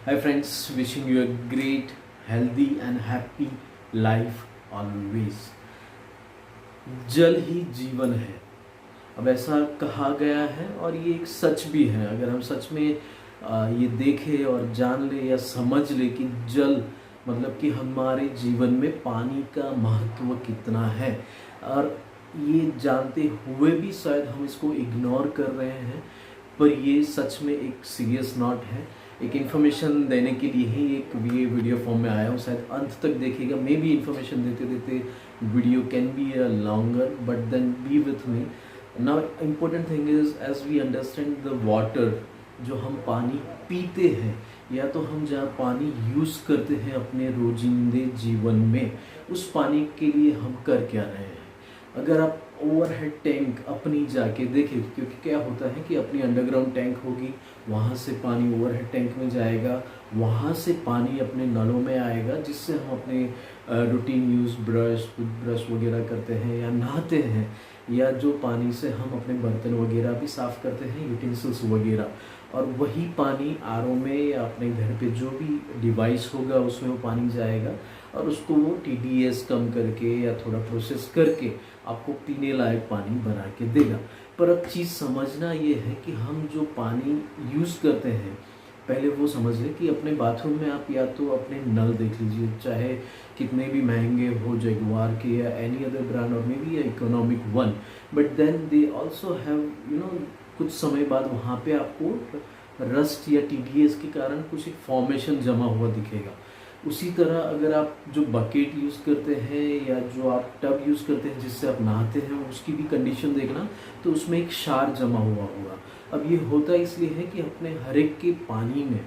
Hi friends, wishing you a great, healthy and happy life always. जल ही जीवन है। अब ऐसा कहा गया है और ये एक सच भी है। अगर हम सच में ये देखें और जान ले या समझ ले कि जल मतलब कि हमारे जीवन में पानी का महत्व कितना है, और ये जानते हुए भी शायद हम इसको इग्नोर कर रहे हैं, पर ये सच में एक सीरियस नोट है। एक इन्फॉर्मेशन देने के लिए ही एक ये वीडियो फॉर्म में आया हूँ, शायद अंत तक देखिएगा। मे बी इन्फॉर्मेशन देते देते video can be a longer, but then be with me. Now important thing is, as we understand the water, जो हम पानी पीते हैं या तो हम जहाँ पानी यूज़ करते हैं अपने रोजिंदे जीवन में, उस पानी के लिए हम कर क्या रहे हैं। अगर आप ओवरहेड टैंक अपनी जाके देखें, क्योंकि क्या होता है कि अपनी अंडरग्राउंड टैंक होगी, वहाँ से पानी ओवरहेड टैंक में जाएगा, वहाँ से पानी अपने नलों में आएगा, जिससे हम अपने रूटीन यूज़ ब्रश वगैरह करते हैं या नहाते हैं, या जो पानी से हम अपने बर्तन वगैरह भी साफ़ करते हैं, यूटेंसिल्स वगैरह। और वही पानी आरओ में या अपने घर पे जो भी डिवाइस होगा उसमें वो पानी जाएगा, और उसको वो टीडीएस कम करके या थोड़ा प्रोसेस करके आपको पीने लायक पानी बना के देगा। पर अब चीज़ समझना ये है कि हम जो पानी यूज़ करते हैं, पहले वो समझ लें कि अपने बाथरूम में आप या तो अपने नल देख लीजिए, चाहे कितने भी महंगे हो, जगुआर के या एनी अदर ब्रांड, और may be economic one, but then they also have कुछ समय बाद वहाँ पे आपको रस्ट या टीडीएस के कारण कुछ एक फॉर्मेशन जमा हुआ दिखेगा। उसी तरह अगर आप जो बकेट यूज़ करते हैं या जो आप टब यूज़ करते हैं जिससे आप नहाते हैं, उसकी भी कंडीशन देखना, तो उसमें एक क्षार जमा हुआ होगा। अब ये होता इसलिए है कि अपने हर एक के पानी में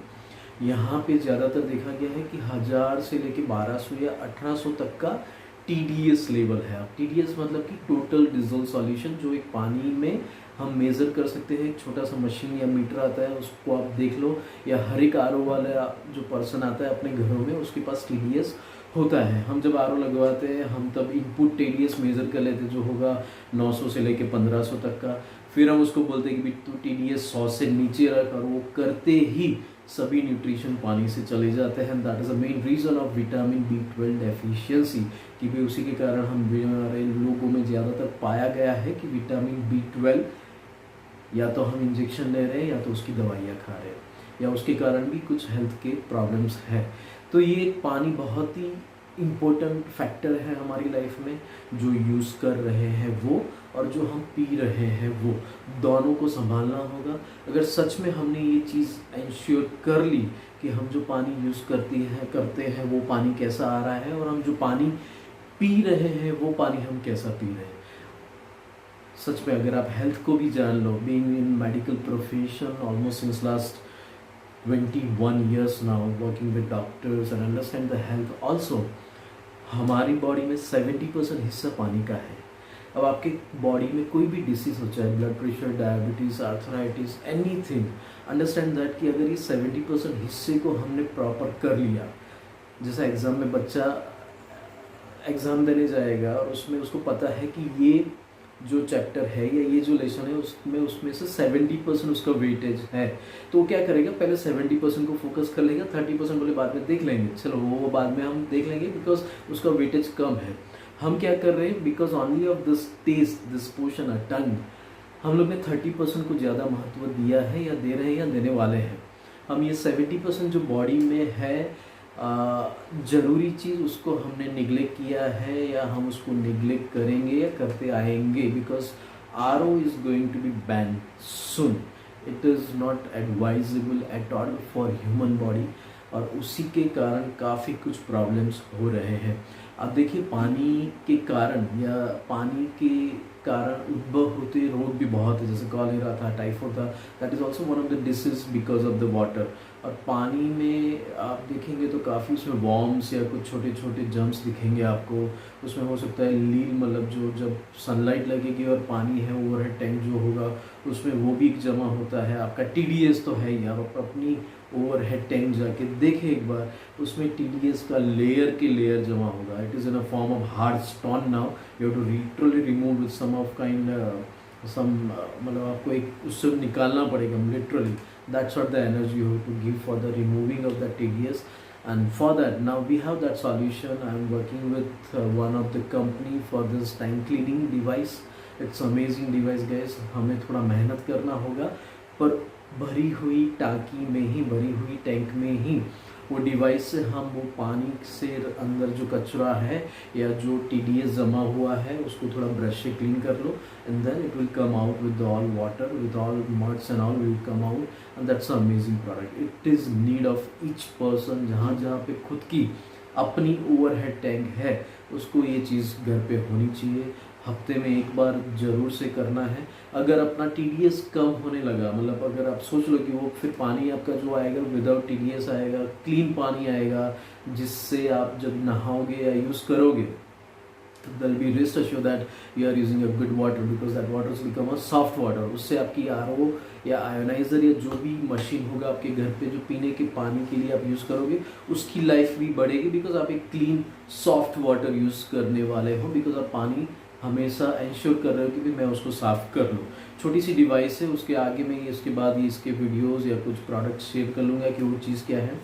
यहाँ पे ज़्यादातर देखा गया है कि 1000 से लेके 1200 या 1800 तक का टीडीएस लेवल है। अब टीडीएस मतलब कि टोटल डिजोल्व सॉल्यूशन, जो एक पानी में हम मेज़र कर सकते हैं। एक छोटा सा मशीन या मीटर आता है, उसको आप देख लो, या हर एक आरओ वाला जो पर्सन आता है अपने घरों में, उसके पास टीडीएस होता है। हम जब आरओ लगवाते हैं, हम तब इनपुट टीडीएस मेज़र कर लेते हैं, जो होगा 900 से लेके 1500 तक का। फिर हम उसको बोलते हैं कि तू टीडीएस 100 से नीचे रख, और वो करते ही सभी न्यूट्रिशन पानी से चले जाते हैं। That is the main reason of vitamin B12 deficiency, कि भी उसी के कारण हमारे लोगों में ज़्यादातर पाया गया है कि विटामिन B12 या तो हम इंजेक्शन ले रहे हैं या तो उसकी दवाइयाँ खा रहे हैं, या उसके कारण भी कुछ हेल्थ के प्रॉब्लम्स हैं। तो ये पानी बहुत ही इम्पोर्टेंट फैक्टर है हमारी लाइफ में, जो यूज़ कर रहे हैं वो और जो हम पी रहे हैं वो, दोनों को संभालना होगा। अगर सच में हमने ये चीज़ इंश्योर कर ली कि हम जो पानी यूज़ करते हैं वो पानी कैसा आ रहा है, और हम जो पानी पी रहे हैं वो पानी हम कैसा पी रहे हैं। सच में अगर आप हेल्थ को भी जान लो, being in medical profession almost since last 21 years now, working with doctors and understand the health also, हमारी बॉडी में 70% हिस्सा पानी का है। अब आपके बॉडी में कोई भी डिसीज़ हो, चाहे blood pressure, diabetes, arthritis, anything, understand that कि अगर ये 70% हिस्से को हमने प्रॉपर कर लिया, जैसा एग्ज़ाम में बच्चा एग्ज़ाम देने जाएगा और उसमें उसको पता है कि ये जो चैप्टर है या ये जो लेसन है उसमें से 70% उसका वेटेज है, तो वो क्या करेगा, पहले 70% को फोकस कर लेगा, 30% बोले बाद में देख लेंगे, चलो वो बाद में हम देख लेंगे, बिकॉज उसका वेटेज कम है। हम क्या कर रहे हैं, because only of this taste, this portion, a tongue, हम लोग ने 30% को ज़्यादा महत्व दिया है, या दे रहे हैं या देने वाले हैं। हम ये 70% जो बॉडी में है ज़रूरी चीज़, उसको हमने निगलेक्ट किया है, या हम उसको निगलेक्ट करेंगे या करते आएंगे, because RO is going to be ban soon. It is not advisable at all for human body, और उसी के कारण काफ़ी कुछ प्रॉब्लम्स हो रहे हैं। अब देखिए, पानी के कारण या पानी के कारण उद्भव होते रोग भी बहुत है, जैसे कॉलेरा था, टाइफाइड था, that is also one of the disease because of the water. और पानी में आप देखेंगे तो काफ़ी उसमें वॉर्म्स या कुछ छोटे छोटे जम्स दिखेंगे आपको। उसमें हो सकता है लील, मतलब जो जब सनलाइट लगेगी और पानी है, ओवरहेड टैंक जो होगा उसमें वो भी जमा होता है। आपका टीडीएस तो है ही, आप अपनी ओवरहेड टैंक जाके देखें एक बार, उसमें टीडीएस का लेयर के लेयर जमा होगा। It is in a form of hard stone. Now you have to literally remove with some of kind some मतलब आपको एक उससे निकालना पड़ेगा literally. That's what the energy you have to give for the removing of the TDS. And for that, now we have that solution. I am working with one of the company for this tank cleaning device. It's amazing device guys. हमें थोड़ा मेहनत करना होगा, पर भरी हुई टांकी में ही, भरी हुई टैंक में ही वो डिवाइस से हम वो पानी से अंदर जो कचरा है या जो टीडीएस जमा हुआ है उसको थोड़ा ब्रश से क्लीन कर लो, and then it will come out with all water, with all muds and all will come out, and that's amazing product. It is need of each person. जहाँ जहाँ पे खुद की अपनी ओवरहेड टैंक है उसको ये चीज़ घर पे होनी चाहिए. हफ्ते में एक बार ज़रूर से करना है. अगर अपना टीडीएस कम होने लगा, मतलब अगर आप सोच लो कि वो फिर पानी आपका जो आएगा विदाउट टीडीएस आएगा, क्लीन पानी आएगा, जिससे आप जब नहाओगे या यूज़ करोगे तो there will be rest assure that you are using a good water, because that water will become a soft water. उससे आपकी आरओ या आयोनाइजर या जो भी मशीन होगा आपके घर पे जो पीने के पानी के लिए आप यूज़ करोगे उसकी लाइफ भी बढ़ेगी, बिकॉज आप एक क्लीन सॉफ्ट वाटर यूज़ करने वाले हो, बिकॉज आप पानी हमेशा इंश्योर कर रहे हो कि भी मैं उसको साफ़ कर लूँ. छोटी सी डिवाइस है, उसके आगे में इसके बाद ये इसके वीडियोस या कुछ प्रोडक्ट शेयर कर लूँगा कि वो चीज़ क्या है.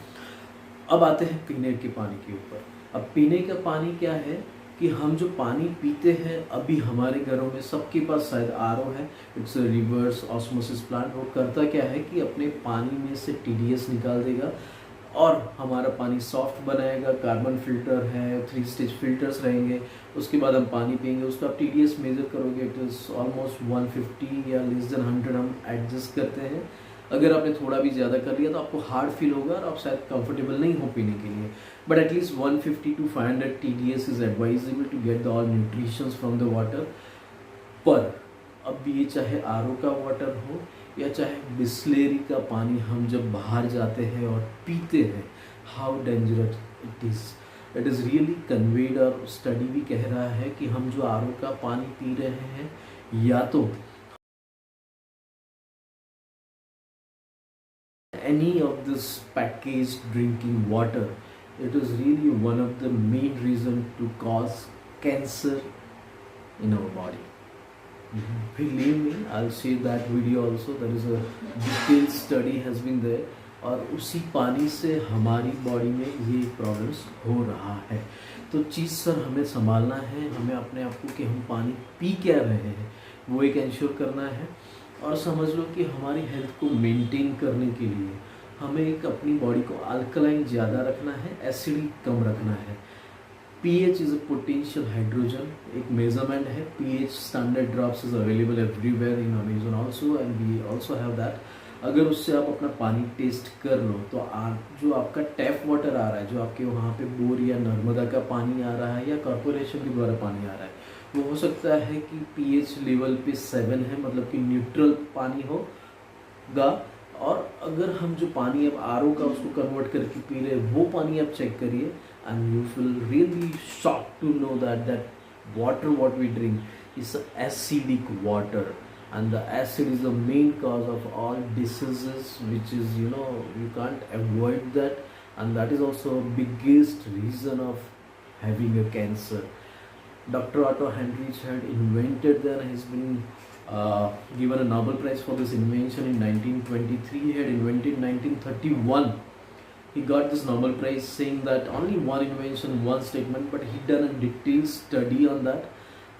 अब आते हैं पीने के पानी के ऊपर. अब पीने का पानी क्या है कि हम जो पानी पीते हैं अभी हमारे घरों में सबके पास शायद आरओ है. It's reverse osmosis plant. वो करता क्या है कि अपने पानी में से टीडीएस निकाल देगा और हमारा पानी सॉफ्ट बनाएगा. कार्बन फिल्टर है, 3 स्टेज फिल्टर्स रहेंगे. उसके बाद हम पानी पियेंगे. उसका आप टीडीएस मेजर करोगे, इट इज़ ऑलमोस्ट 150 या लेस देन 100 हम एडजस्ट करते हैं. अगर आपने थोड़ा भी ज़्यादा कर लिया तो आपको हार्ड फील होगा और आप शायद कंफर्टेबल नहीं हो पीने के लिए. But at least 150 to 500 TDS is advisable to get the all nutritions from the water. पर अब ये चाहे आरओ का वाटर हो या चाहे बिस्लेरी का पानी हम जब बाहर जाते हैं और पीते हैं, how dangerous it is. It is really conveyed. और स्टडी भी कह रहा है कि हम जो आरओ का पानी पी रहे हैं या तो any of this packaged drinking water, it is really one of the main reason to cause cancer in our body. Believe me, I'll share that video also. There is a detailed study has been there. और उसी पानी से हमारी body में ये problems हो रहा है. तो चीज़ सर हमें संभालना है, हमें अपने आप को कि हम पानी पी क्या रहे हैं वो एक इंश्योर करना है. और समझ लो कि हमारी हेल्थ को मेंटेन करने के लिए हमें एक अपनी बॉडी को अल्कलाइन ज़्यादा रखना है, एसिडिक कम रखना है. pH is a potential hydrogen. एक मेजरमेंट है. pH standard drops is available everywhere in Amazon also, and we also have that. अगर उससे आप अपना पानी टेस्ट कर लो तो जो आपका टैप वाटर आ रहा है, जो आपके वहाँ पे बोर या नर्मदा का पानी आ रहा है या कॉरपोरेशन के द्वारा पानी आ रहा है, वो हो सकता है कि pH लेवल पे 7 है, मतलब कि न्यूट्रल पानी होगा. और अगर हम जो पानी अब आरओ का उसको कन्वर्ट करके पी रहे हैं वो पानी आप चेक करिए, and you will really shock to know that water what we drink is acidic water. And the acid is the main cause of all diseases, which is, you can't avoid that, and that is also biggest reason of having a cancer. Dr. Otto Heinrich had invented that. He's been given a Nobel Prize for this invention in 1923. He had invented 1931. He got this Nobel Prize saying that only one invention, one statement, but he done a detailed study on that.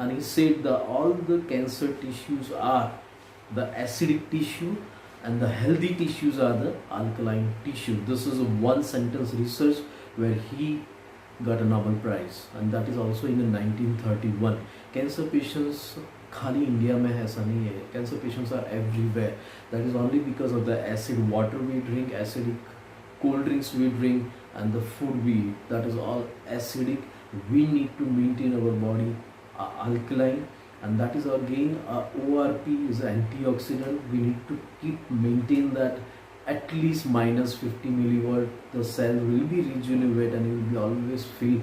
And he said that all the cancer tissues are the acidic tissue and the healthy tissues are the alkaline tissue. This is a one sentence research where he got a Nobel Prize, and that is also in the 1931. Cancer patients खाली India में ऐसा नहीं है. Cancer patients are everywhere. That is only because of the acid water we drink, acidic cold drinks we drink, and the food we eat. That is all acidic. We need to maintain our body alkaline, and that is again ORP is an antioxidant. We need to keep maintain that at least minus 50 milliwatt. The cell will be regenerate and you will be always feel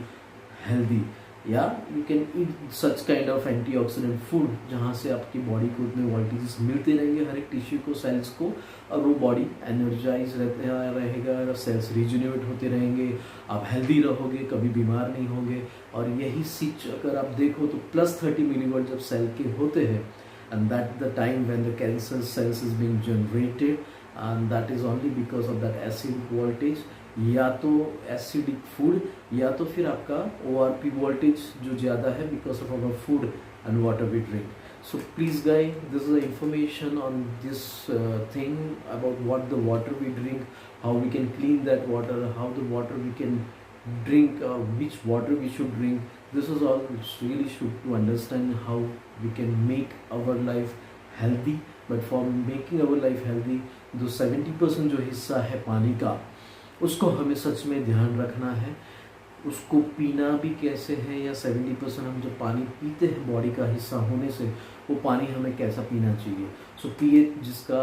healthy. You can eat such kind of antioxidant food जहाँ से आपकी body को उतने voltages मिलते रहेंगे हर एक tissue को, sales को, और वो बॉडी एनर्जाइज रहेगा, सेल्स रिजुनेट होते रहेंगे, आप हेल्दी रहोगे, कभी बीमार नहीं होंगे. और यही चीज अगर आप देखो तो +30 मिलीवाट जब सेल के होते हैं and that the time when the cancer cells is being generated, and that is only because of that acidic voltage, या तो एसिडिक फूड या तो फिर आपका ORP वोल्टेज जो ज़्यादा है because of our food and water we drink. So please guys, this is the information on this thing about what the water we drink, how we can clean that water, how the water we can drink, which water we should drink. This is all really should to understand how we can make our life healthy. But for making our life healthy, जो 70% जो हिस्सा है पानी का, उसको हमें सच में ध्यान रखना है. उसको पीना भी कैसे है, या 70% हम जो पानी पीते हैं बॉडी का हिस्सा होने से, वो पानी हमें कैसा पीना चाहिए. सो pH जिसका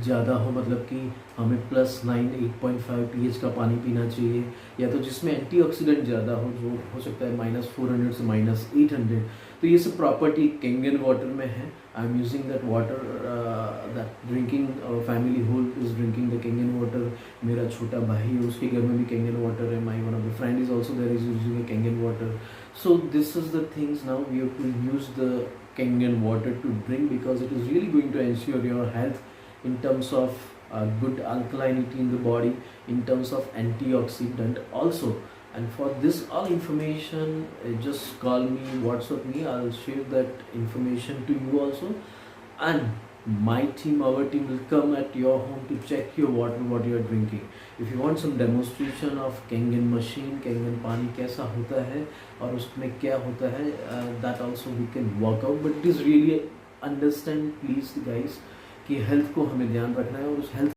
ज़्यादा हो, मतलब कि हमें +9 8.5 pH का पानी पीना चाहिए, या तो जिसमें एंटीऑक्सीडेंट ज़्यादा हो, जो हो सकता है -400 से -800. तो ये सब प्रॉपर्टी कैंगन वाटर में है. I am using that water, that drinking, family whole is drinking the Kangen water. मेरा छोटा भाई है, उसके घर में भी कैंगन वाटर है. My one of the friend is also there is using a Kangen water. So this is the things. Now we have to use the Kangen water to drink because it is really going to ensure your health in terms of good alkalinity in the body, in terms of antioxidant also. And for this all information, just call me, WhatsApp me, I'll share that information to you also. And my team, our team will come at your home to check your water, what you are drinking. If you want some demonstration of Kangen machine, Kangen पानी कैसा होता है और उसमें क्या होता है, that also we can work out. But it is really understand please guys कि हेल्थ को हमें ध्यान रखना है, और उस हेल्थ